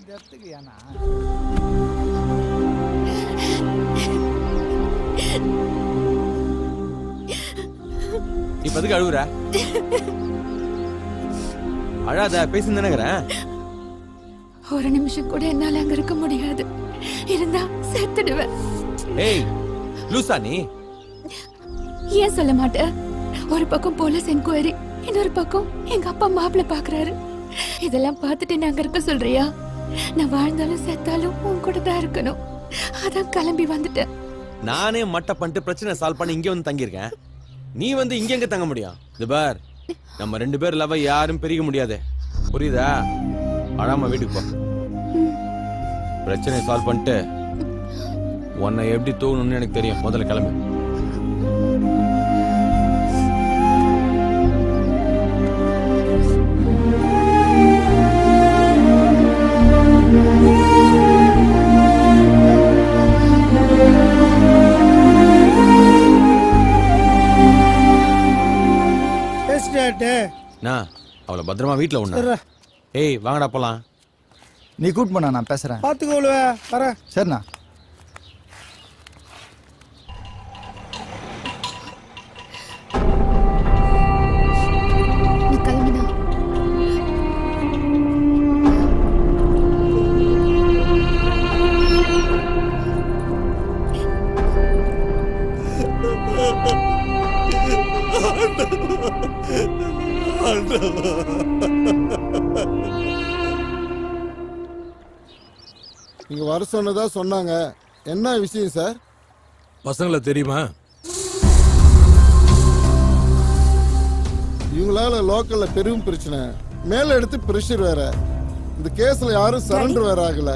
இந்த இடத்துக்கு ஏன்னா இப்ப எதுக்கு அழுகுற? அழாத, பேசி நினைக்கிறேன். ஒரு நிமிஷம் கூட என்னால அங்க இருக்க முடியாது. இருந்தா செத்துடுவேன். ஏய் லூசா நீ? ஏன் சொல்ல மாட்டேன்? ஒரு பக்கம் போலீஸ் என்கொயரி, இன்னொரு பக்கம் எங்க அப்பா மாப்பிள்ள பாக்குறாரு. இதெல்லாம் பார்த்துட்டு நான் அங்க இருக்க சொல்றியா? நான் வாழ்ந்தாலும் செத்தாலும் உன் கூட தான் இருக்கணும். அதான் கிளம்பி வந்துட்டேன். நானே மட்டை பண்ணிட்டு பிரச்சனை சால்வ் பண்ணி இங்க வந்து தங்கியிருக்கேன். நீ வந்து இங்க எங்க தங்க முடியும்? இது பார், நம்ம 2 பேர் லவ் யாரும் பிரிக்க முடியாது, புரியுதா? அழாம வீட்டுக்கு போ. பிரச்சனை சால்வ் பண்ணிட்டு உன்னை எப்படி தூங்கணும்னு எனக்கு தெரியும். முதல்ல கிளம்பு. அவளை பத்திரமா வீட்டுல உண்ண. ஏய் வாங்கடா போலாம். நீ கூட்டு போனா நான் பேசுறேன். பாத்துக்கோளுவ வரேன். சரிண்ணா. நீ கிளம்பினா நீங்க வர சொன்னதா சொன்னாங்க. என்ன விஷயம் சார்? பசங்களை தெரியுமா? இவங்களால லோக்கல்ல பெரும் பிரச்சனை, மேல எடுத்து பிரஷர் வேற. இந்த கேஸ்ல யாரும் சரண்டர் வேற ஆகல.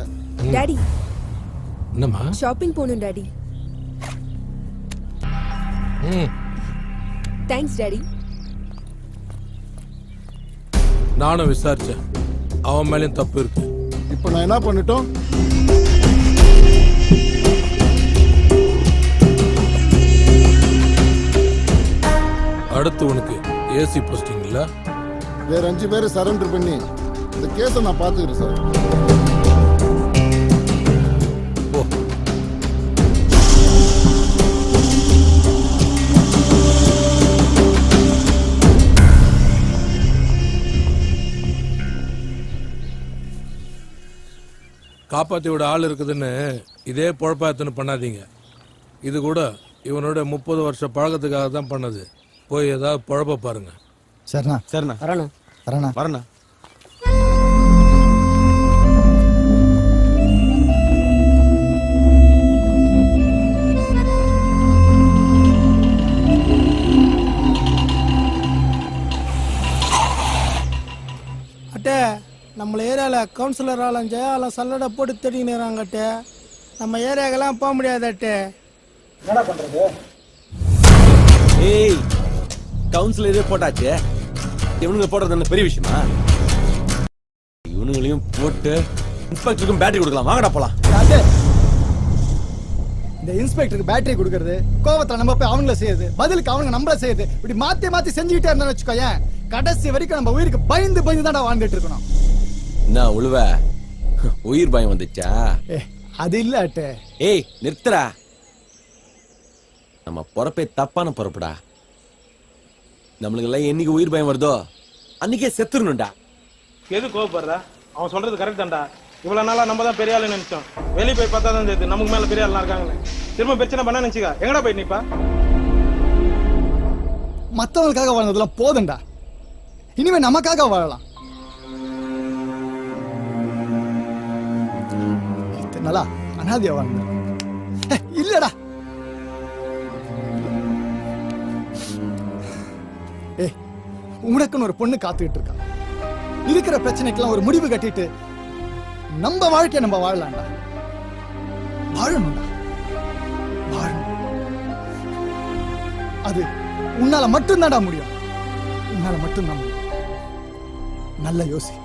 டாடி என்னம்மா? ஷாப்பிங் போகணும் டாடி. Thanks daddy. நானும் விசாரிச்சேன், அவன் மேலேயும் தப்பு இருக்கு. இப்போ நான் என்ன பண்ணிட்டோம்? அடுத்து உனக்கு ஏசி போஸ்டிங் இல்ல? வேற 5 பேரை சரண்டர் பண்ணி இந்த கேஸை நான் பாத்துக்கிறேன் சார். போ. காப்பாத்தி விட ஆள் இருக்குதுன்னு இதே பொழப்பாத்தனை பண்ணாதீங்க. இது கூட இவனோட 30 வருஷ பழக்கத்துக்காக தான் பண்ணது. போய் ஏதாவது பொழப்ப பாருங்க. சரிண்ணா. சரிண்ணா. வரேண்ணா. வரேண்ணா. வரேண்ணா. அட்டே, நம்ம ஏரியாவில் கவுன்சிலர் ஆளும் ஜெயாலும் சல்லடை போட்டு தேடிக்கிறாங்க அட்டே. நம்ம ஏரியாக்கெல்லாம் போக முடியாது அட்டே. என்னடா பண்றது? ஏய் கவுன்சிலரே போட்டாச்சு, இவனுங்க போடுறது என்ன பெரிய விஷயமா? இவனுங்களையும் போட்டு இன்ஸ்பெக்டருக்கும் பேட்டரி கொடுக்கலாம். வாங்கடா போலாம். இந்த இன்ஸ்பெக்டருக்கு பேட்டரி கொடுக்கறது, கோவத்துல நம்ம போய் அவங்கள செய்யுது, பதிலுக்கு அவனுங்க நம்மள செய்யுது, இப்படி மாத்தி மாத்தி செஞ்சுக்கிட்டே இருந்தா வச்சுக்கோயேன், கடைசி வரைக்கும் நம்ம உயிருக்கு பயந்து பயந்து தான் வாழ்ந்துட்டு இருக்கணும். என்ன உழுவ, உயிர் பயம் வந்துச்சா? அது இல்ல அட்டே. ஏய் நிறுத்துறா. நம்ம பொறப்பே தப்பான பொறப்புடா. நம்மளுக்கு எல்லாம் என்னைக்கு உயிர் பயம் வருதோ அன்னைக்கே செத்துறணும்டா. எது கோவப்படுற? அவன் சொல்றது கரெக்ட் தான்டா. இவ்வளவு நாளா நம்ம தான் பெரிய ஆளு நினைச்சோம். வெளியே போய் பார்த்தா தான் தெரியுது நமக்கு மேல பெரிய ஆளா இருக்காங்கன்னு. திரும்ப பிரச்சனை பண்ண நினைச்சுக்க. எங்கடா போய் நிப்பா? மத்தவங்களுக்காக வாழ்ந்ததெல்லாம் போதும்டா, இனிமே நமக்காக வாழலாம். நல்லா அனாதையா வாழ்ந்த இல்லடா. உனக்குன்னு ஒரு பொண்ணு காத்துக்கிட்டு இருக்கா. இருக்கிற பிரச்சனைக்கெல்லாம் ஒரு முடிவு கட்டிட்டு நம்ம வாழ்க்கையை நம்ம வாழலாம்டா. வாழணும்டா, வாழணும். அது உன்னால மட்டும்தான்டா முடியும். உன்னால மட்டும்தான் முடியும். நல்ல யோசி.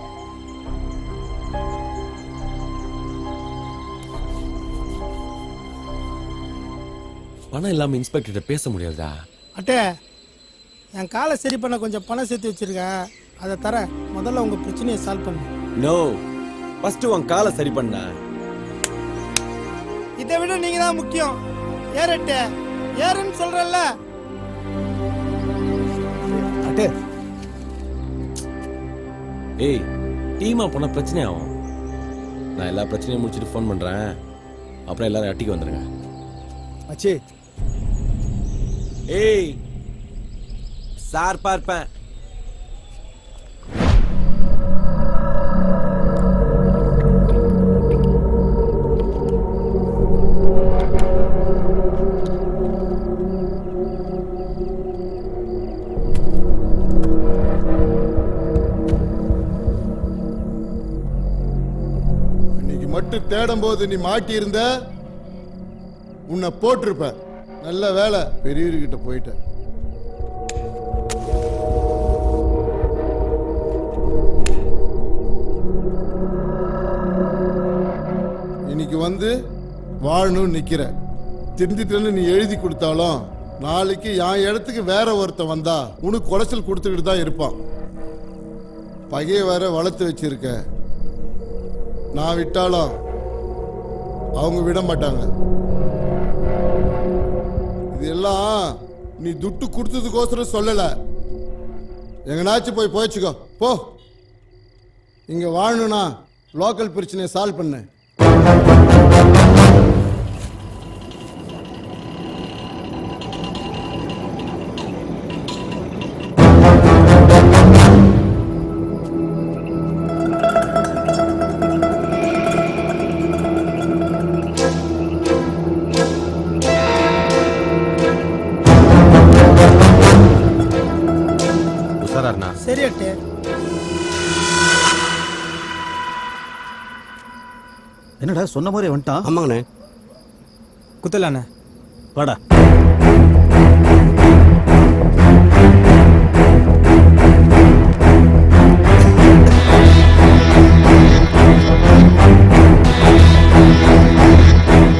பணம் இல்லாம இன்ஸ்பெக்டர் பேச முடியாதா? அட்டே, என் காலை சரி பண்ண கொஞ்சம் பணம் சேர்த்து வச்சிருக்கேன், அதை தர. முதல்ல உங்க பிரச்சனையை சால்வ் பண்ணு. நோ, ஃபர்ஸ்ட் உன் காலை சரி பண்ண. இதை விட நீங்க தான் முக்கியம். ஏறட்டே ஏறுன்னு சொல்றல்ல. அட்டே ஏய், டீமா போனா பிரச்சனை ஆகும். நான் எல்லா பிரச்சனையும் முடிச்சுட்டு ஃபோன் பண்றேன். அப்புறம் எல்லாரும் அட்டிக்கு வந்துருங்க. மச்சி ஏய், சார் பார்ப்பேன். இன்னைக்கு மட்டும் தேடும் போது நீ மாட்டி இருந்த உன்னை போட்டிருப்ப. நல்ல வேலை பெரியவர்கிட்ட போயிட்ட. இன்னைக்கு வந்து வாழணும்னு நிக்கிற. திருந்திட்டேன்னு நீ எழுதி கொடுத்தாலும் நாளைக்கு என் இடத்துக்கு வேற ஒருத்தன் வந்தா உனக்கு குலைச்சல் கொடுத்துக்கிட்டு தான் இருப்பான். பகையை வேற வளர்த்து வச்சிருக்க. நான் விட்டாலும் அவங்க விட மாட்டாங்க. இதெல்லாம் நீ துட்டு கொடுத்ததுக்கோசரம் சொல்லல. எங்கனாச்சும் போய் போய்ச்சுக்கோ போ. இங்க வாழணும்னா லோக்கல் பிரச்சனையை சால்வ் பண்ணு. உஷாராண்ணா. சரி அட்டே. என்னடா சொன்ன மாதிரி வந்துட்டான். ஆமாங்கண்ணே. குத்தலாண்ணே வாடா.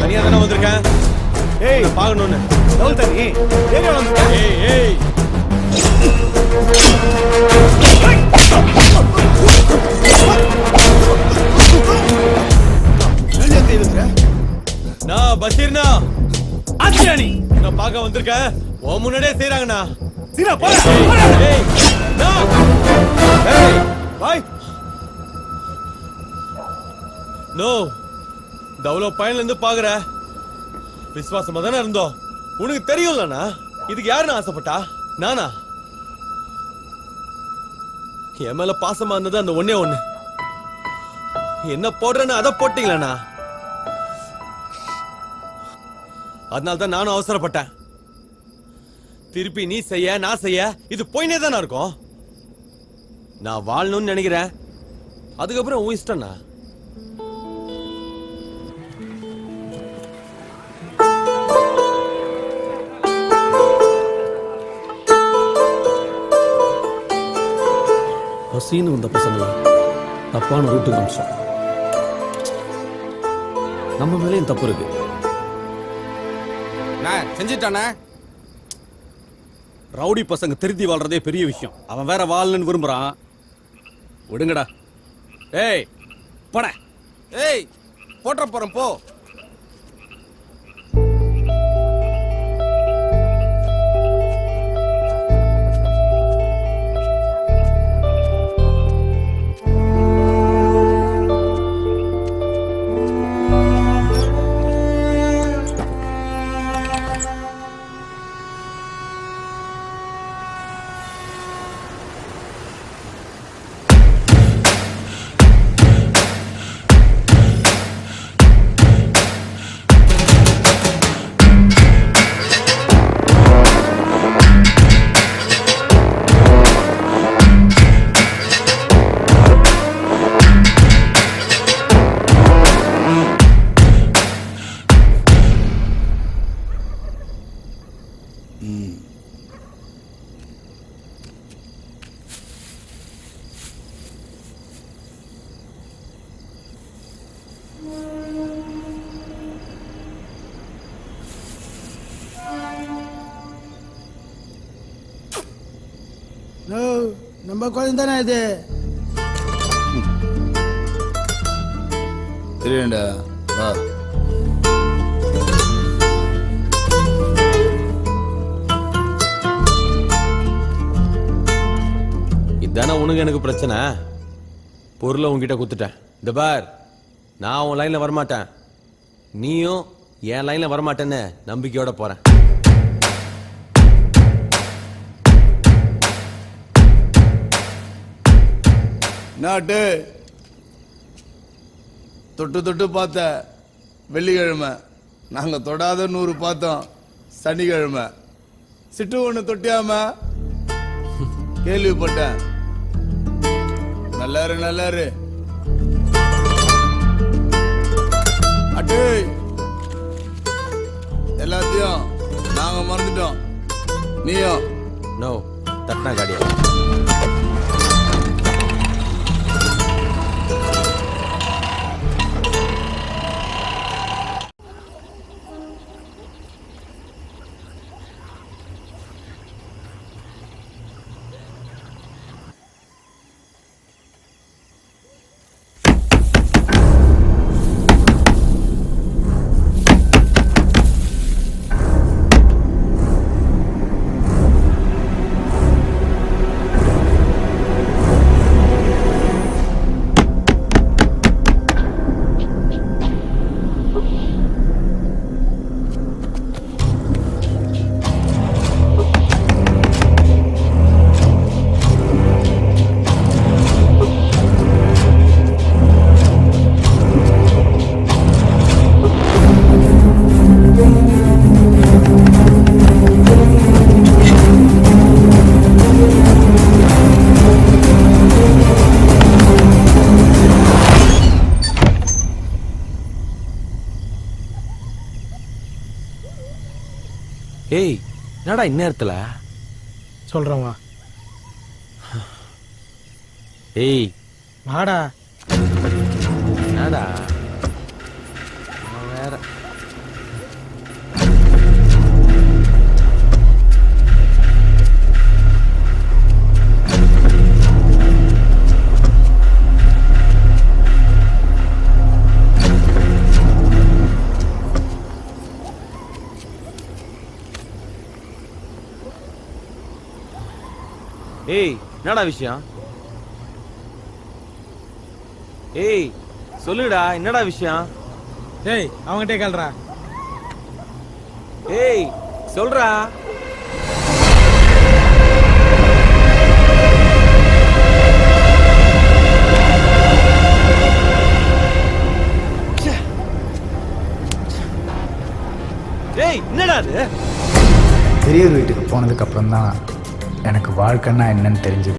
தனியா தானே வந்திருக்கேன். ஏய், பார்க்கணும்னு தனி ஏரியா வந்து. ஏய் ஏய், நான் பஷீர்னா ஆசியானி நான் பார்க்க வந்திருக்கேன். உன் முன்னாடியே செய்றாங்கண்ணா. சீனா போடா. ஏய், நான். ஏய் பாய். நோ, தவளோ பையன்ல இருந்து பாக்குற விசுவாசமா தானே இருந்தோம். உனக்கு தெரியும்லண்ணா இதுக்கு யாருன்னு ஆசைப்பட்டா? நானா? என் மேல பாசமா இருந்தது அந்த ஒண்ணே ஒண்ணு. என்ன போடுறேன்னு அதை போட்டீங்களண்ணா. அதனால தான் நானும் அவசரப்பட்டேன். திருப்பி நீ செய்ய நான் செய்ய இது போயினே தானே இருக்கும். நான் வாழணும்னு நினைக்கிறேன். அதுக்கப்புறம் உன் இஷ்டம்ண்ணா. பசின்னு வந்த பசங்களை தப்பான ரூட்டுக்கு அமிச்சோம். நம்ம மேலேயும் தப்பு இருக்கு. செஞ்சிட்டானே. ரவுடி பசங்க திருத்தி வாழ்றதே பெரிய விஷயம். அவன் வேற வாழணும்னு விரும்புறான். விடுங்கடா. ஏய் போட. ஏய் போட்ட போறோம் போ. நம்ம குழந்தை தானே இது. தெரியும்டா வா. இதானே உனக்கு எனக்கு பிரச்சனை. பொருளை உன்கிட்ட குத்துட்டேன். இந்த பார், நான் உன் லைன்ல வரமாட்டேன், நீயும் என் லைன்ல வரமாட்டேன்னு நம்பிக்கையோட போறேன். நாட்டு தொட்டு தொட்டு பார்த்த வெள்ளிக்கிழமை, நாங்கள் தொடாத 100 பார்த்தோம் சனிக்கிழமை. சிட்டு ஒன்று தொட்டியாம கேள்விப்பட்டேன். நல்லாரு நல்லாரு அட்டு. எல்லாத்தையும் நாங்க மறந்துட்டோம், நீயும். நோ, தட்னா காடியா. ஏய், என்னடா இந்நேரத்துல சொல்கிறேன் வா. ஏய் வாடா. என்னடா நான் வேற. ஏய், என்னடா விஷயம்? ஏய் சொல்லுடா, என்னடா விஷயம்? டேய் அவங்ககிட்டே கேள்றா. ஏய் சொல்றா. ஏய் என்னடா அது? பெரியவர் வீட்டுக்கு போனதுக்கு அப்புறம் தான் எனக்கு வாழ்க்கைன்னா என்னன்னு தெரிஞ்சது.